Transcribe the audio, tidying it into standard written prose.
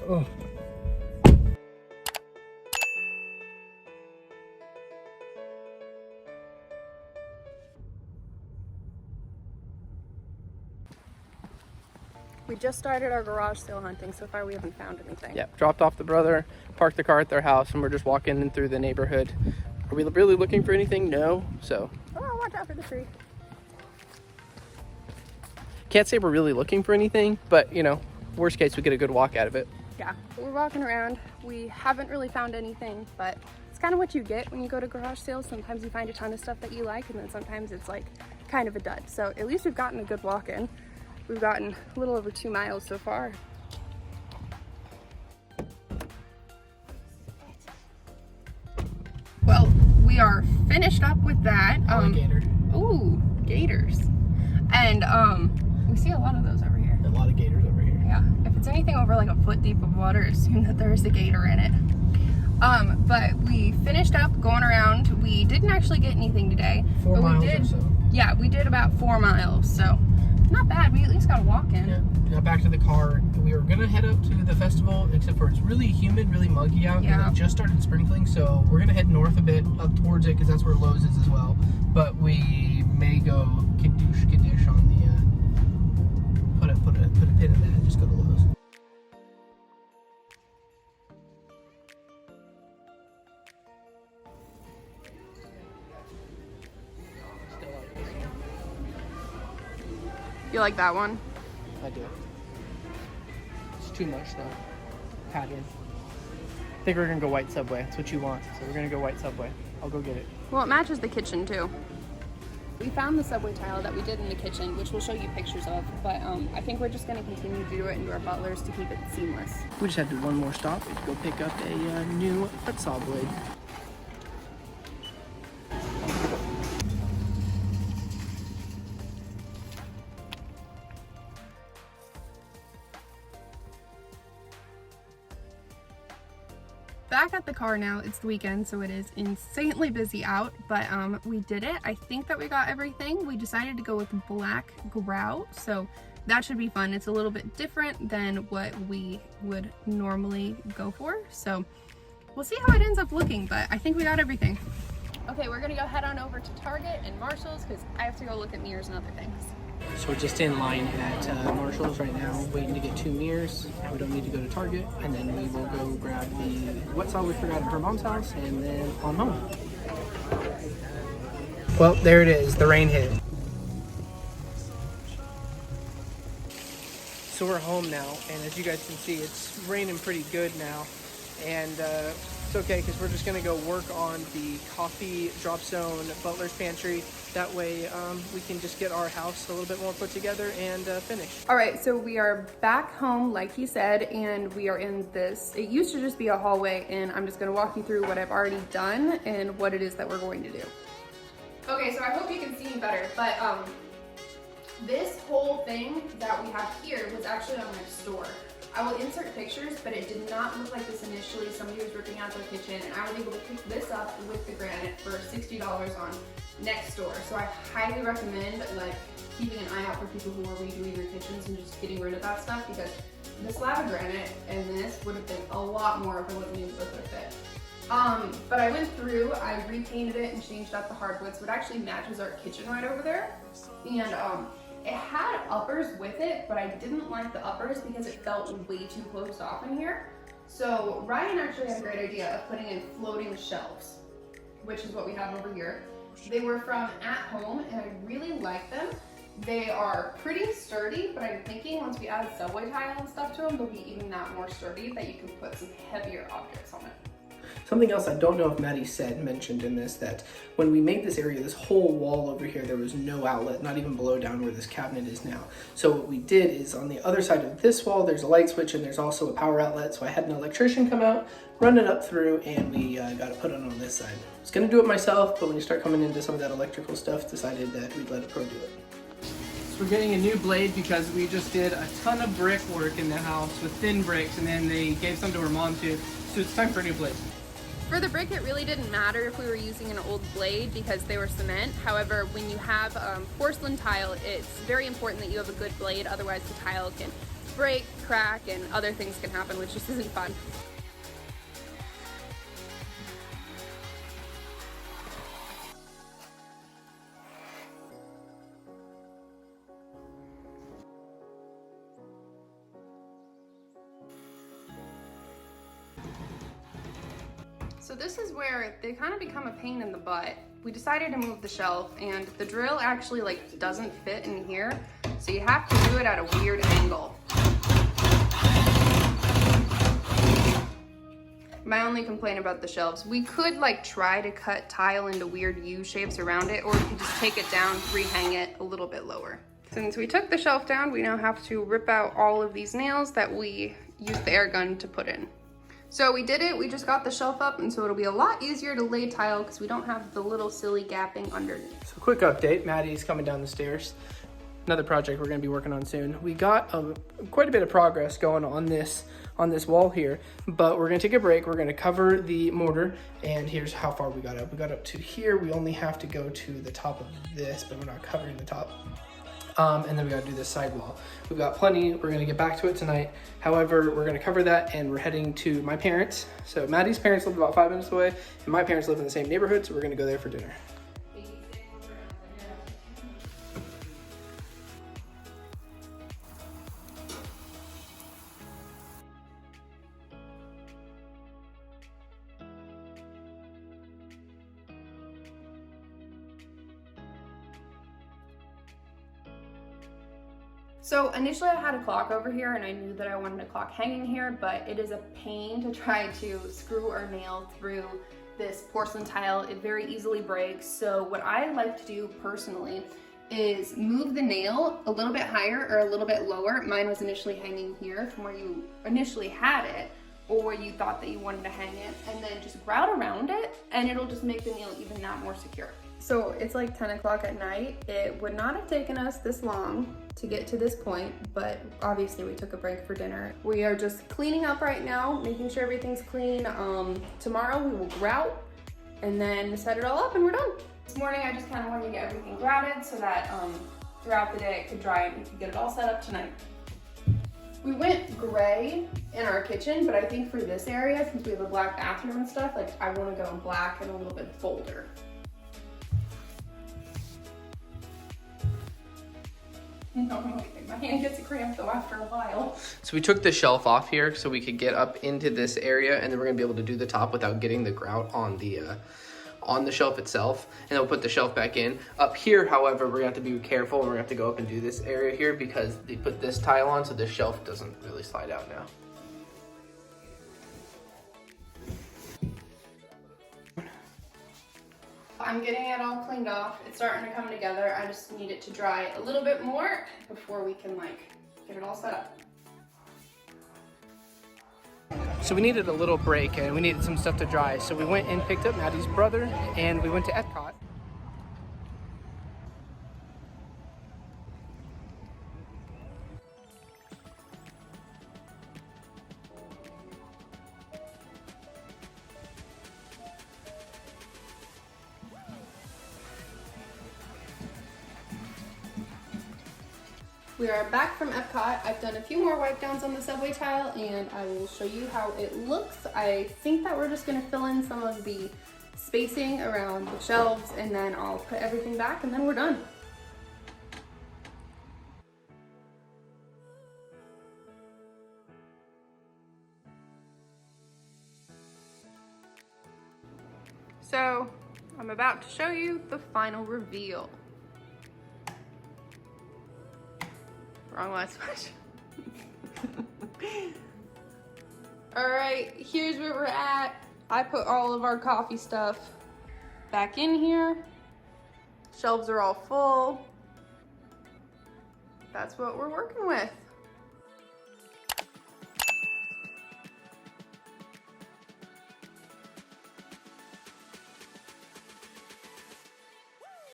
Oh. We just started our garage sale hunting. So far we haven't found anything. Yeah, dropped off the brother, parked the car at their house, and we're just walking in through the neighborhood. Are we really looking for anything? No. So Oh, watch out for the tree. can't say we're really looking for anything, but you know, worst case we get a good walk out of it. Yeah, we're walking around. We haven't really found anything, but it's kind of what you get when you go to garage sales. Sometimes you find a ton of stuff that you like, and then sometimes it's like kind of a dud. So at least we've gotten a good walk in. We've gotten a little over 2 miles so far. Well, we are finished up with that. Alligator. Ooh, gators. And we see a lot of those over here. A lot of gators over here. Yeah, if it's anything over like a foot deep of water, assume that there's a gator in it. But we finished up going around. We didn't actually get anything today. 4 miles we did, or so. Yeah, we did about 4 miles, so not bad. We at least got a walk in. Yeah, got back to the car. We were gonna head up to the festival, except for it's really humid, really muggy out, Yeah. and it just started sprinkling, so we're gonna head north a bit, up towards it, because that's where Lowe's is as well. But we may go kadoosh on the, put a pin in that and just go to Lowe's. You like that one? I do. It's too much though. Pattern. I think we're gonna go white Subway. That's what you want. So we're gonna go white Subway. I'll go get it. Well, it matches the kitchen too. We found the subway tile that we did in the kitchen, which we'll show you pictures of, but I think we're just gonna continue to do it and do our butlers to keep it seamless. We just had to do one more stop to go pick up a new foot saw blade. Back at the car now. It's the weekend, so it is insanely busy out, but we did it. I think that we got everything. We decided to go with black grout, so that should be fun. It's a little bit different than what we would normally go for, so we'll see how it ends up looking, but I think we got everything. Okay, we're gonna go head on over to Target and Marshall's because I have to go look at mirrors and other things. So we're just in line at Marshall's right now, waiting to get 2 mirrors. We don't need to go to Target, and then we will go grab the wet saw we forgot at her mom's house, and then on home. Well, there it is. The rain hit. So we're home now, and as you guys can see, it's raining pretty good now, and it's okay because we're just gonna go work on the coffee drop zone butler's pantry. That way we can just get our house a little bit more put together and finished. All right, so we are back home, like he said, and we are in this, it used to just be a hallway, and I'm just gonna walk you through what I've already done and what it is that we're going to do. Okay, so I hope you can see me better, but this whole thing that we have here was actually on my store. I will insert pictures, but it did not look like this initially. Somebody was ripping out their kitchen, and I was able to pick this up with the granite for $60 on Nextdoor. So I highly recommend like keeping an eye out for people who are redoing their kitchens and just getting rid of that stuff, because this slab of granite and this would have been a lot more if it wasn't able to fit. But I went through, I repainted it and changed out the hardwood, so it actually matches our kitchen right over there. And it had uppers with it, but I didn't like the uppers because it felt way too closed off in here. So Ryan actually had a great idea of putting in floating shelves, which is what we have over here. They were from At Home, and I really like them. They are pretty sturdy, but I'm thinking once we add subway tile and stuff to them, they'll be even that more sturdy that you can put some heavier objects on it. Something else I don't know if Maddie mentioned in this, that when we made this area, this whole wall over here, there was no outlet, not even below down where this cabinet is now. So what we did is on the other side of this wall, there's a light switch and there's also a power outlet. So I had an electrician come out, run it up through, and we got to put it on this side. I was gonna do it myself, but when you start coming into some of that electrical stuff, decided that we'd let a pro do it. So we're getting a new blade because we just did a ton of brick work in the house with thin bricks, and then they gave some to her mom too. So it's time for a new blade. For the brick, it really didn't matter if we were using an old blade because they were cement. However, when you have porcelain tile, it's very important that you have a good blade, otherwise the tile can break, crack, and other things can happen, which just isn't fun. So this is where they kind of become a pain in the butt. We decided to move the shelf, and the drill actually like doesn't fit in here, so you have to do it at a weird angle. My only complaint about the shelves, we could like try to cut tile into weird U shapes around it, or we could just take it down, rehang it a little bit lower. Since we took the shelf down, we now have to rip out all of these nails that we used the air gun to put in. So we did it, we just got the shelf up, and so it'll be a lot easier to lay tile because we don't have the little silly gapping underneath. So quick update, Maddie's coming down the stairs. Another project we're gonna be working on soon. We got quite a bit of progress going on this wall here, but we're gonna take a break. We're gonna cover the mortar, and here's how far we got up. We got up to here. We only have to go to the top of this, but we're not covering the top. And then we gotta do this side wall. We've got plenty, we're gonna get back to it tonight. However, we're gonna cover that, and we're heading to my parents. So Maddie's parents live about 5 minutes away, and my parents live in the same neighborhood, so we're gonna go there for dinner. So initially I had a clock over here, and I knew that I wanted a clock hanging here, but it is a pain to try to screw or nail through this porcelain tile. It very easily breaks. So what I like to do personally is move the nail a little bit higher or a little bit lower. Mine was initially hanging here from where you initially had it, or where you thought that you wanted to hang it, and then just grout around it, and it'll just make the nail even that more secure. So it's like 10 o'clock at night. It would not have taken us this long to get to this point, but obviously we took a break for dinner. We are just cleaning up right now, making sure everything's clean. Tomorrow we will grout and then set it all up, and we're done. This morning I just kind of wanted to get everything grouted so that throughout the day it could dry and we could get it all set up tonight. We went gray in our kitchen, but I think for this area, since we have a black bathroom and stuff, like I want to go in black and a little bit bolder. My hand gets cramped though after a while. So we took the shelf off here so we could get up into this area, and then we're gonna be able to do the top without getting the grout on the shelf itself, and then we'll put the shelf back in. Up here, however, we're gonna have to be careful, and we're gonna have to go up and do this area here because they put this tile on, so the shelf doesn't really slide out now. I'm getting it all cleaned off. It's starting to come together. I just need it to dry a little bit more before we can like get it all set up. So we needed a little break, and we needed some stuff to dry. So we went and picked up Maddie's brother, and we went to Epcot. We are back from Epcot. I've done a few more wipe downs on the subway tile, and I will show you how it looks. I think that we're just gonna fill in some of the spacing around the shelves, and then I'll put everything back, and then we're done. So I'm about to show you the final reveal. Wrong last question. All right, here's where we're at. I put all of our coffee stuff back in here. Shelves are all full. That's what we're working with.